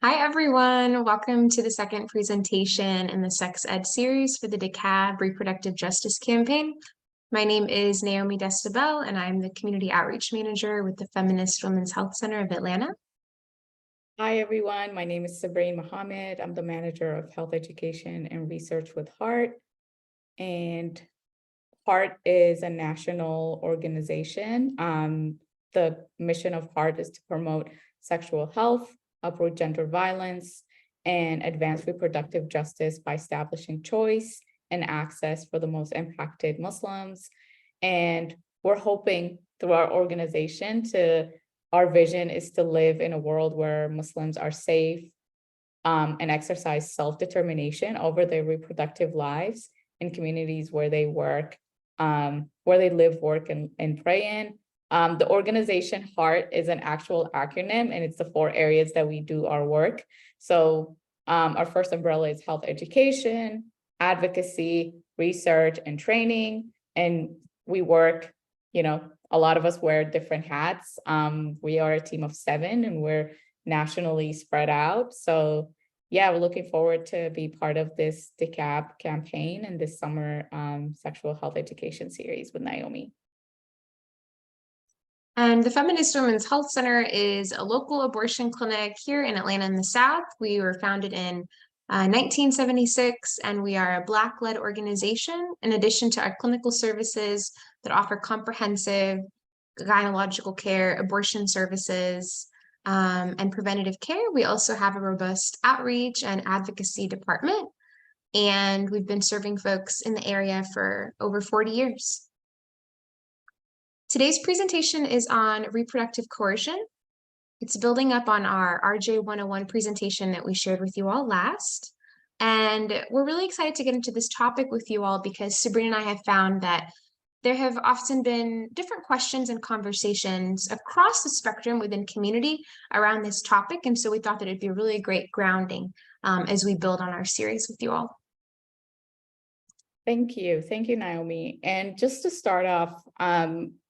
Hi, everyone. Welcome to the second presentation in the Sex Ed series for the DeKalb Reproductive Justice Campaign. My name is Naomi Bell, and I'm the Community Outreach Manager with the Feminist Women's Health Center of Atlanta. Hi, everyone. My name is Sabreen Mohammed. I'm the Manager of Health Education and Research with HEART. And HEART is a national organization. The mission of HEART is to promote sexual health, uproot gender violence, and advance reproductive justice by establishing choice and access for the most impacted Muslims. And we're hoping through our organization our vision is to live in a world where Muslims are safe and exercise self-determination over their reproductive lives in communities where they work, where they live, work, and pray in. The organization HEART is an actual acronym, and it's the 4 areas that we do our work. So our first umbrella is health education, advocacy, research, and training. And we work, a lot of us wear different hats. We are a team of 7 and we're nationally spread out. So yeah, we're looking forward to be part of this DeKalb campaign and this summer sexual health education series with Naomi. And the Feminist Women's Health Center is a local abortion clinic here in Atlanta in the South. We were founded in 1976, and we are a Black-led organization. In addition to our clinical services that offer comprehensive gynecological care, abortion services, and preventative care, we also have a robust outreach and advocacy department. And we've been serving folks in the area for over 40 years. Today's presentation is on reproductive coercion. It's building up on our RJ 101 presentation that we shared with you all last. And we're really excited to get into this topic with you all because Sabreen and I have found that there have often been different questions and conversations across the spectrum within community around this topic. And so we thought that it'd be a really great grounding as we build on our series with you all. Thank you, Naomi. And just to start off,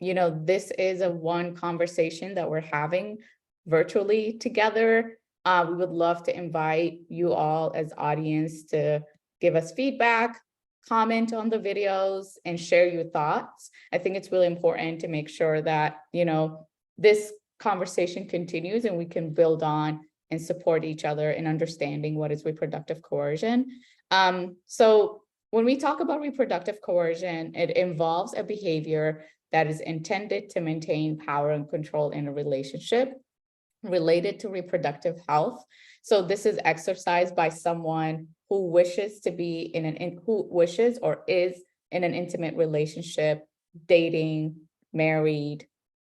this is a one conversation that we're having virtually together. We would love to invite you all as audience to give us feedback, comment on the videos, and share your thoughts. I think it's really important to make sure that, this conversation continues and we can build on and support each other in understanding what is reproductive coercion. So when we talk about reproductive coercion, it involves a behavior that is intended to maintain power and control in a relationship related to reproductive health. So this is exercised by someone who wishes to be who wishes or is in an intimate relationship, dating, married,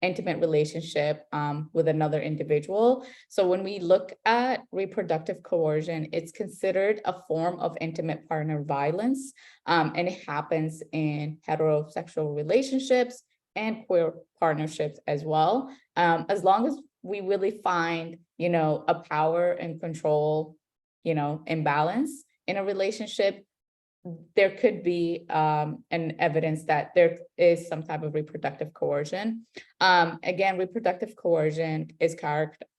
intimate relationship with another individual. So when we look at reproductive coercion, it's considered a form of intimate partner violence, and it happens in heterosexual relationships and queer partnerships as well. As long as we really find, a power and control, imbalance in a relationship, there could be an evidence that there is some type of reproductive coercion. Again, reproductive coercion is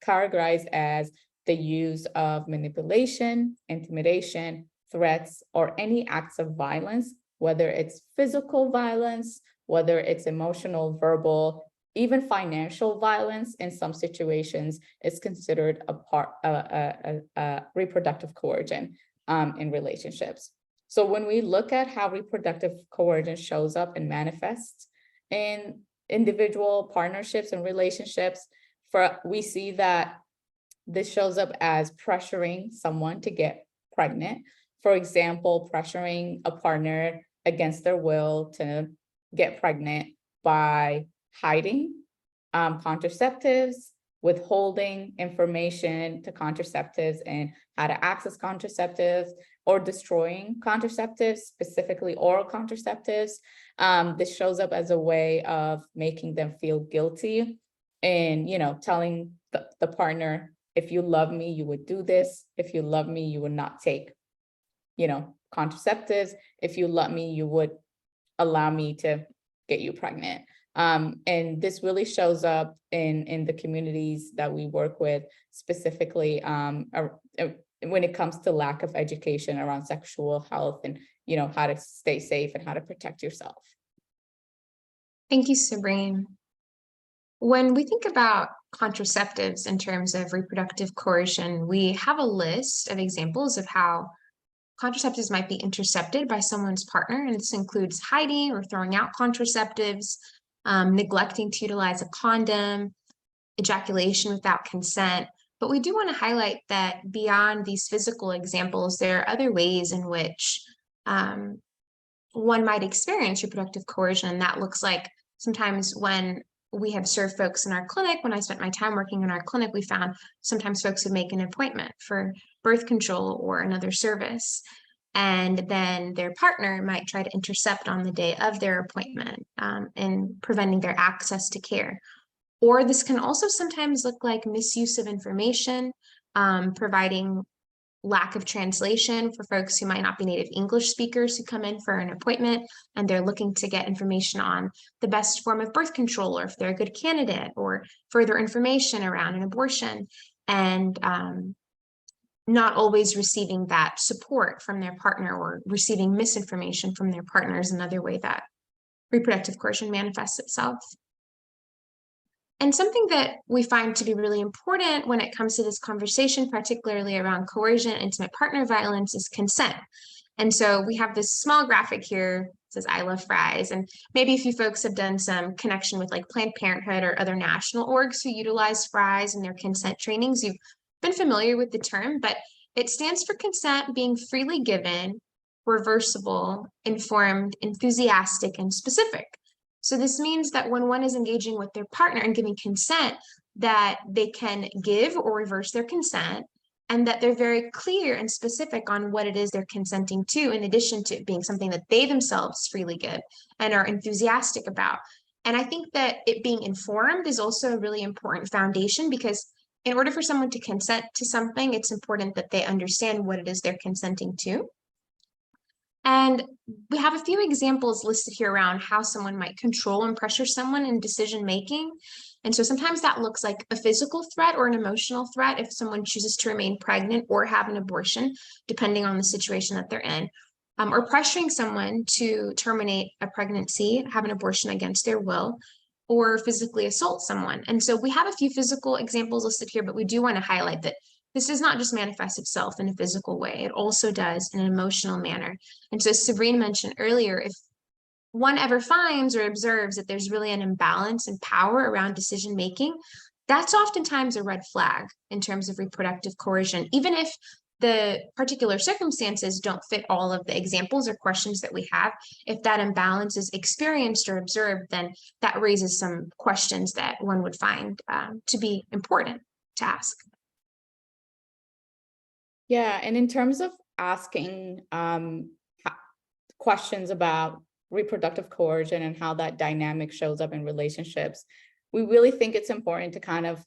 characterized as the use of manipulation, intimidation, threats, or any acts of violence, whether it's physical violence, whether it's emotional, verbal, even financial violence in some situations is considered a reproductive coercion in relationships. So when we look at how reproductive coercion shows up and manifests in individual partnerships and relationships, we see that this shows up as pressuring someone to get pregnant. For example, pressuring a partner against their will to get pregnant by hiding contraceptives, withholding information to contraceptives and how to access contraceptives, or destroying contraceptives, specifically oral contraceptives. This shows up as a way of making them feel guilty and, telling the partner, if you love me, you would do this. If you love me, you would not take, contraceptives. If you love me, you would allow me to get you pregnant. And this really shows up in the communities that we work with, specifically when it comes to lack of education around sexual health and, how to stay safe and how to protect yourself. Thank you, Sabreen. When we think about contraceptives in terms of reproductive coercion, we have a list of examples of how contraceptives might be intercepted by someone's partner, and this includes hiding or throwing out contraceptives, neglecting to utilize a condom, ejaculation without consent. But we do want to highlight that beyond these physical examples, there are other ways in which one might experience reproductive coercion, and that looks like sometimes when we have served folks in our clinic, when I spent my time working in our clinic, we found sometimes folks would make an appointment for birth control or another service. And then their partner might try to intercept on the day of their appointment in preventing their access to care. Or this can also sometimes look like misuse of information, providing lack of translation for folks who might not be native English speakers who come in for an appointment and they're looking to get information on the best form of birth control, or if they're a good candidate, or further information around an abortion, and not always receiving that support from their partner, or receiving misinformation from their partner is another way that reproductive coercion manifests itself. And something that we find to be really important when it comes to this conversation, particularly around coercion, intimate partner violence, is consent. And so we have this small graphic here that says, "I love fries." And maybe if you folks have done some connection with like Planned Parenthood or other national orgs who utilize fries in their consent trainings, you've been familiar with the term, but it stands for consent being freely given, reversible, informed, enthusiastic, and specific. So this means that when one is engaging with their partner and giving consent, that they can give or reverse their consent, and that they're very clear and specific on what it is they're consenting to, in addition to it being something that they themselves freely give and are enthusiastic about. And I think that it being informed is also a really important foundation, because in order for someone to consent to something, it's important that they understand what it is they're consenting to. And we have a few examples listed here around how someone might control and pressure someone in decision making. And so sometimes that looks like a physical threat or an emotional threat if someone chooses to remain pregnant or have an abortion, depending on the situation that they're in, or pressuring someone to terminate a pregnancy, have an abortion against their will, or physically assault someone. And so we have a few physical examples listed here, but we do want to highlight that this does not just manifest itself in a physical way, it also does in an emotional manner. And so Sabreen mentioned earlier, if one ever finds or observes that there's really an imbalance in power around decision making, that's oftentimes a red flag in terms of reproductive coercion, even if the particular circumstances don't fit all of the examples or questions that we have. If that imbalance is experienced or observed, then that raises some questions that one would find to be important to ask. Yeah, and in terms of asking questions about reproductive coercion and how that dynamic shows up in relationships, we really think it's important to kind of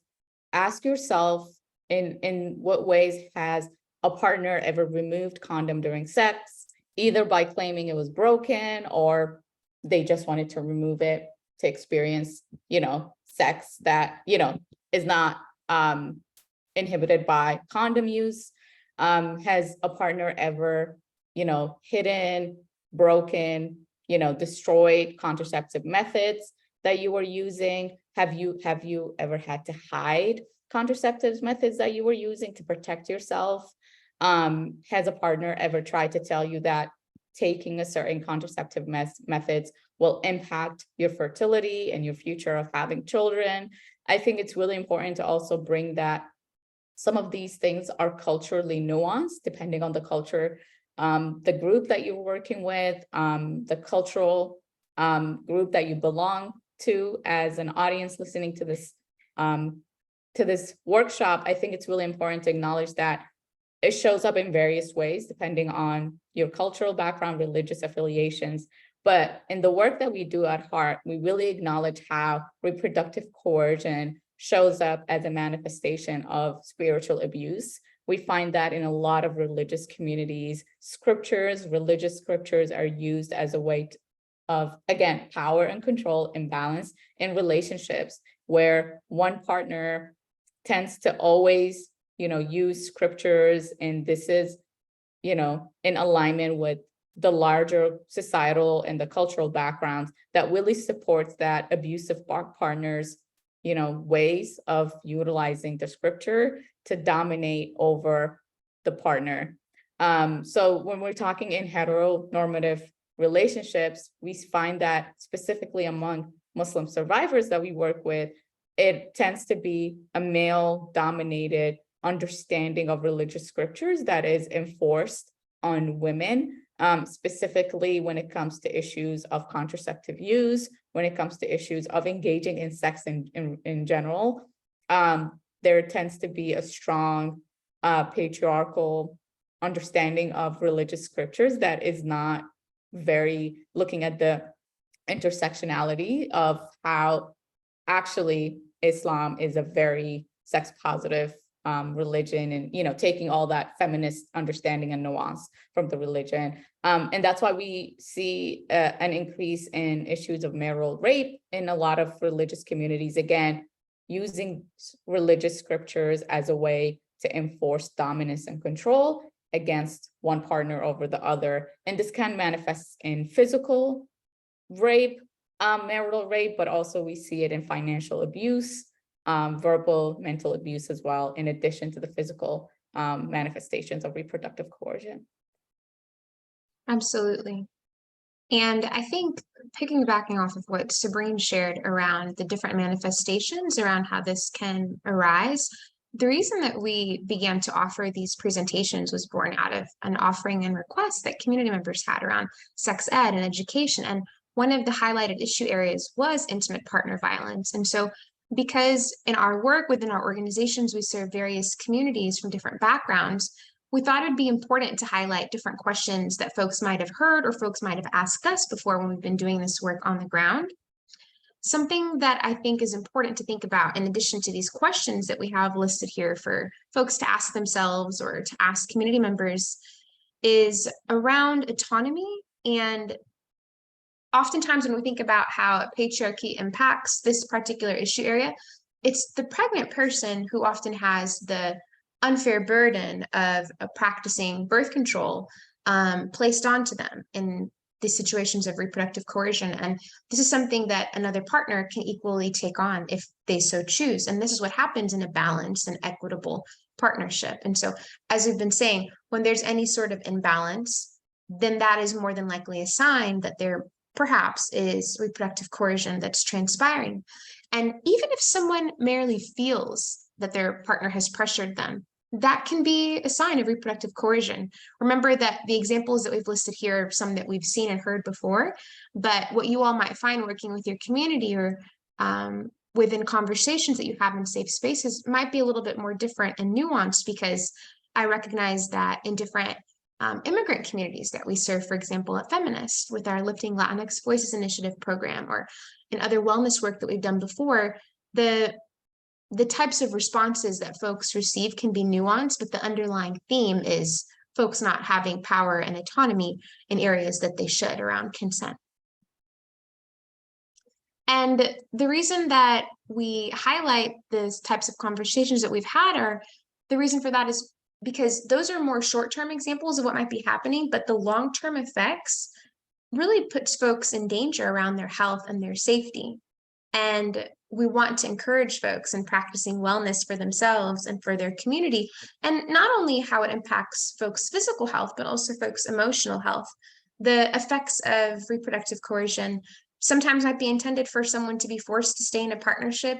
ask yourself in what ways has a partner ever removed condom during sex, either by claiming it was broken or they just wanted to remove it to experience, sex that, is not inhibited by condom use. Has a partner ever, hidden, broken, destroyed contraceptive methods that you were using? Have you ever had to hide contraceptive methods that you were using to protect yourself? Has a partner ever tried to tell you that taking a certain contraceptive methods will impact your fertility and your future of having children? I think it's really important to also bring that some of these things are culturally nuanced depending on the culture, the group that you're working with, the cultural group that you belong to as an audience listening to this workshop. I think it's really important to acknowledge that it shows up in various ways depending on your cultural background, religious affiliations. But in the work that we do at Heart, we really acknowledge how reproductive coercion shows up as a manifestation of spiritual abuse. We find that in a lot of religious communities, religious scriptures are used as a way of, again, power and control imbalance in relationships, where one partner tends to always, use scriptures, and this is, in alignment with the larger societal and the cultural backgrounds that really supports that abusive partners, ways of utilizing the scripture to dominate over the partner. So when we're talking in heteronormative relationships, we find that specifically among Muslim survivors that we work with, it tends to be a male-dominated understanding of religious scriptures that is enforced on women, specifically when it comes to issues of contraceptive use, when it comes to issues of engaging in sex in general. There tends to be a strong patriarchal understanding of religious scriptures that is not very looking at the intersectionality of how actually Islam is a very sex positive religion, and taking all that feminist understanding and nuance from the religion, and that's why we see an increase in issues of marital rape in a lot of religious communities, again using religious scriptures as a way to enforce dominance and control against one partner over the other. And this can manifest in physical rape, marital rape, but also we see it in financial abuse, verbal, mental abuse as well, in addition to the physical manifestations of reproductive coercion. Absolutely. And I think piggybacking off of what Sabreen shared around the different manifestations around how this can arise, the reason that we began to offer these presentations was born out of an offering and request that community members had around sex ed and education. And one of the highlighted issue areas was intimate partner violence. And so because in our work within our organizations, we serve various communities from different backgrounds, we thought it'd be important to highlight different questions that folks might have heard or folks might have asked us before when we've been doing this work on the ground. Something that I think is important to think about, in addition to these questions that we have listed here for folks to ask themselves or to ask community members, is around autonomy. And oftentimes when we think about how patriarchy impacts this particular issue area, it's the pregnant person who often has the unfair burden of practicing birth control placed onto them in the situations of reproductive coercion. And this is something that another partner can equally take on if they so choose. And this is what happens in a balanced and equitable partnership. And so, as we've been saying, when there's any sort of imbalance, then that is more than likely a sign that there perhaps is reproductive coercion that's transpiring. And even if someone merely feels that their partner has pressured them, that can be a sign of reproductive coercion. Remember that the examples that we've listed here are some that we've seen and heard before, but what you all might find working with your community or within conversations that you have in safe spaces might be a little bit more different and nuanced, because I recognize that in different immigrant communities that we serve, for example, at Feminist with our Lifting Latinx Voices Initiative program, or in other wellness work that we've done before, the types of responses that folks receive can be nuanced, but the underlying theme is folks not having power and autonomy in areas that they should around consent. And the reason that we highlight these types of conversations that we've had, are the reason for that is because those are more short-term examples of what might be happening, but the long-term effects really puts folks in danger around their health and their safety. And we want to encourage folks in practicing wellness for themselves and for their community, and not only how it impacts folks' physical health, but also folks' emotional health. The effects of reproductive coercion sometimes might be intended for someone to be forced to stay in a partnership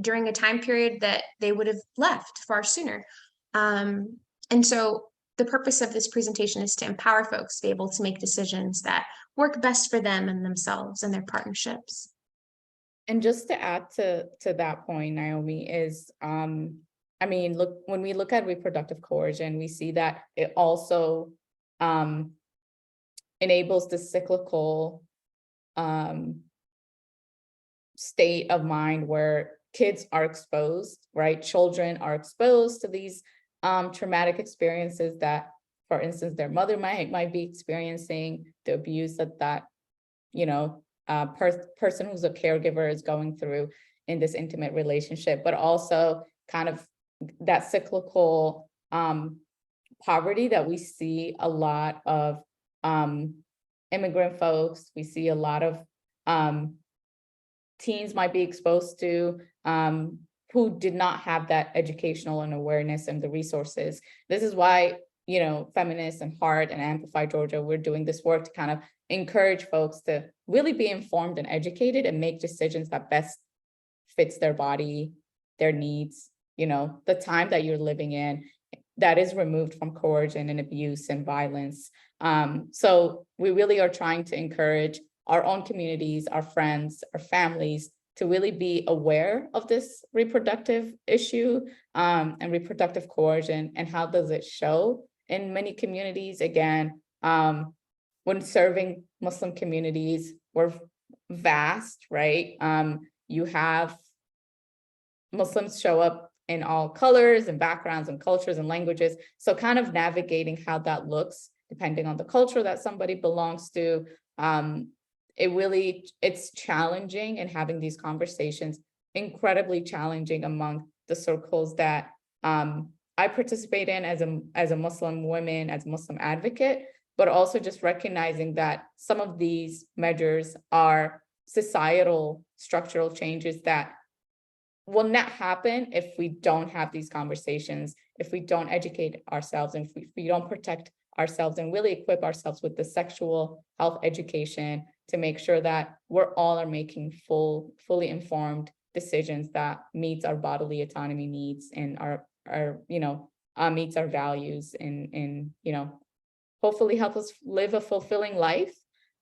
during a time period that they would have left far sooner. And so the purpose of this presentation is to empower folks to be able to make decisions that work best for them and themselves and their partnerships. And just to add to that point, Naomi, is, look, when we look at reproductive coercion, we see that it also enables the cyclical state of mind where kids are exposed, right? Children are exposed to these traumatic experiences that, for instance, their mother might be experiencing, the abuse that person who's a caregiver is going through in this intimate relationship, but also kind of that cyclical poverty that we see a lot of immigrant folks, we see a lot of teens might be exposed to, who did not have that educational and awareness and the resources. This is why, Feminist and Heart and Amplify Georgia, we're doing this work to kind of encourage folks to really be informed and educated and make decisions that best fits their body, their needs, the time that you're living in, that is removed from coercion and abuse and violence. So we really are trying to encourage our own communities, our friends, our families to really be aware of this reproductive issue and reproductive coercion, and how does it show in many communities. Again, when serving Muslim communities, we're vast, right? You have Muslims show up in all colors and backgrounds and cultures and languages. So kind of navigating how that looks, depending on the culture that somebody belongs to, it's challenging, and having these conversations, incredibly challenging among the circles that I participate in as a Muslim woman, as a Muslim advocate, but also just recognizing that some of these measures are societal structural changes that will not happen if we don't have these conversations, if we don't educate ourselves, and if we don't protect ourselves and really equip ourselves with the sexual health education to make sure that we're all are making fully informed decisions that meets our bodily autonomy needs and meets our values, and hopefully help us live a fulfilling life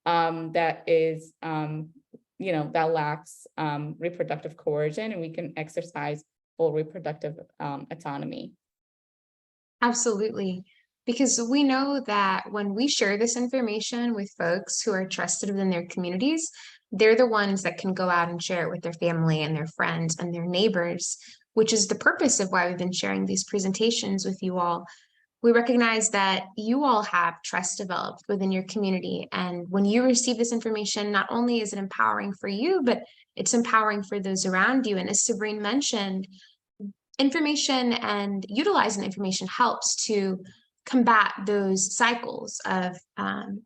that is that lacks reproductive coercion, and we can exercise full reproductive autonomy. Absolutely. Because we know that when we share this information with folks who are trusted within their communities, they're the ones that can go out and share it with their family and their friends and their neighbors, which is the purpose of why we've been sharing these presentations with you all. We recognize that you all have trust developed within your community. And when you receive this information, not only is it empowering for you, but it's empowering for those around you. And as Sabreen mentioned, information and utilizing the information helps to combat those cycles of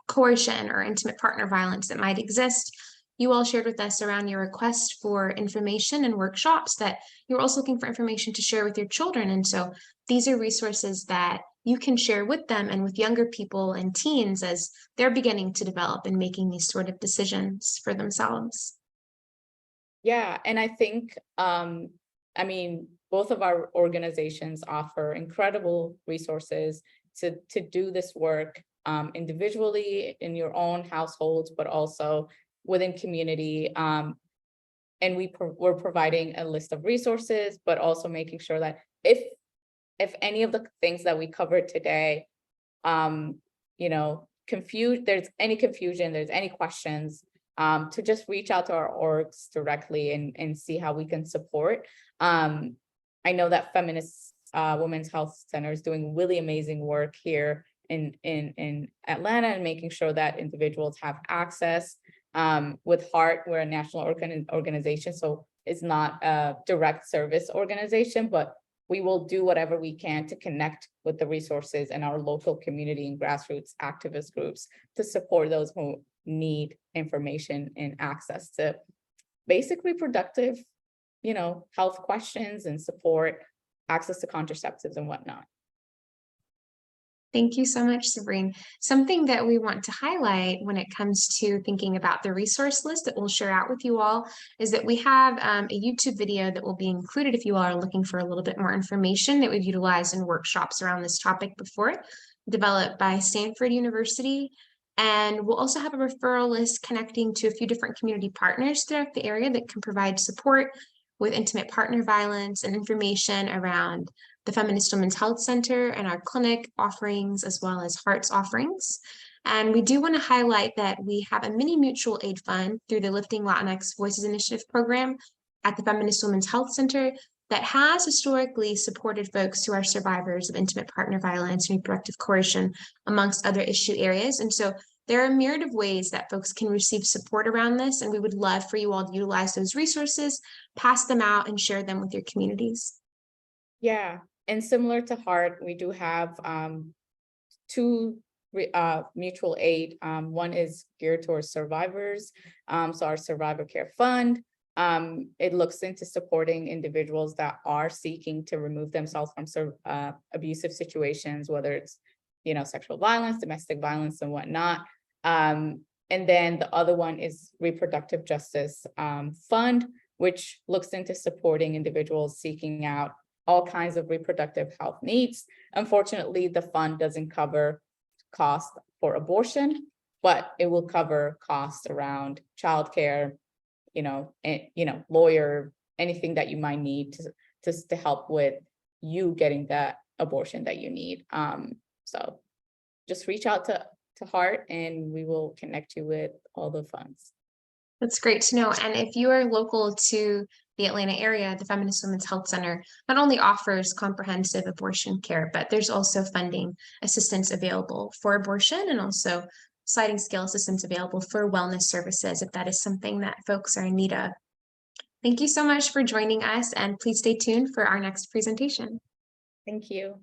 coercion or intimate partner violence that might exist. You all shared with us around your request for information and workshops that you're also looking for information to share with your children. And so these are resources that you can share with them and with younger people and teens as they're beginning to develop and making these sort of decisions for themselves. Yeah, and I think, both of our organizations offer incredible resources to do this work individually in your own households, but also within community. And we're providing a list of resources, but also making sure that if any of the things that we covered today, there's any confusion, there's any questions, to just reach out to our orgs directly and see how we can support. I know that Feminist Women's Health Center is doing really amazing work here in Atlanta, and making sure that individuals have access. With Heart, we're a national organization, so it's not a direct service organization, but we will do whatever we can to connect with the resources in our local community and grassroots activist groups to support those who need information and access to basic reproductive, health questions and support, access to contraceptives and whatnot. Thank you so much, Sabreen. Something that we want to highlight when it comes to thinking about the resource list that we'll share out with you all is that we have a YouTube video that will be included if you all are looking for a little bit more information that we've utilized in workshops around this topic before, developed by Stanford University. And we'll also have a referral list connecting to a few different community partners throughout the area that can provide support with intimate partner violence and information around the Feminist Women's Health Center and our clinic offerings, as well as Heart's offerings. And we do want to highlight that we have a mini mutual aid fund through the Lifting Latinx Voices Initiative program at the Feminist Women's Health Center that has historically supported folks who are survivors of intimate partner violence and reproductive coercion, amongst other issue areas. And so There are a myriad of ways that folks can receive support around this, and we would love for you all to utilize those resources, pass them out, and share them with your communities. Yeah, and similar to Heart, we do have two mutual aid. One is geared towards survivors. So our Survivor Care Fund, it looks into supporting individuals that are seeking to remove themselves from abusive situations, whether it's, sexual violence, domestic violence, and whatnot. And then the other one is Reproductive Justice Fund, which looks into supporting individuals seeking out all kinds of reproductive health needs. Unfortunately, the fund doesn't cover cost for abortion, but it will cover costs around childcare, lawyer, anything that you might need to help with you getting that abortion that you need. So just reach out to Heart and we will connect you with all the funds. That's great to know. And if you are local to the Atlanta area, the Feminist Women's Health Center not only offers comprehensive abortion care, but there's also funding assistance available for abortion and also sliding scale assistance available for wellness services if that is something that folks are in need of. Thank you so much for joining us, and please stay tuned for our next presentation. Thank you.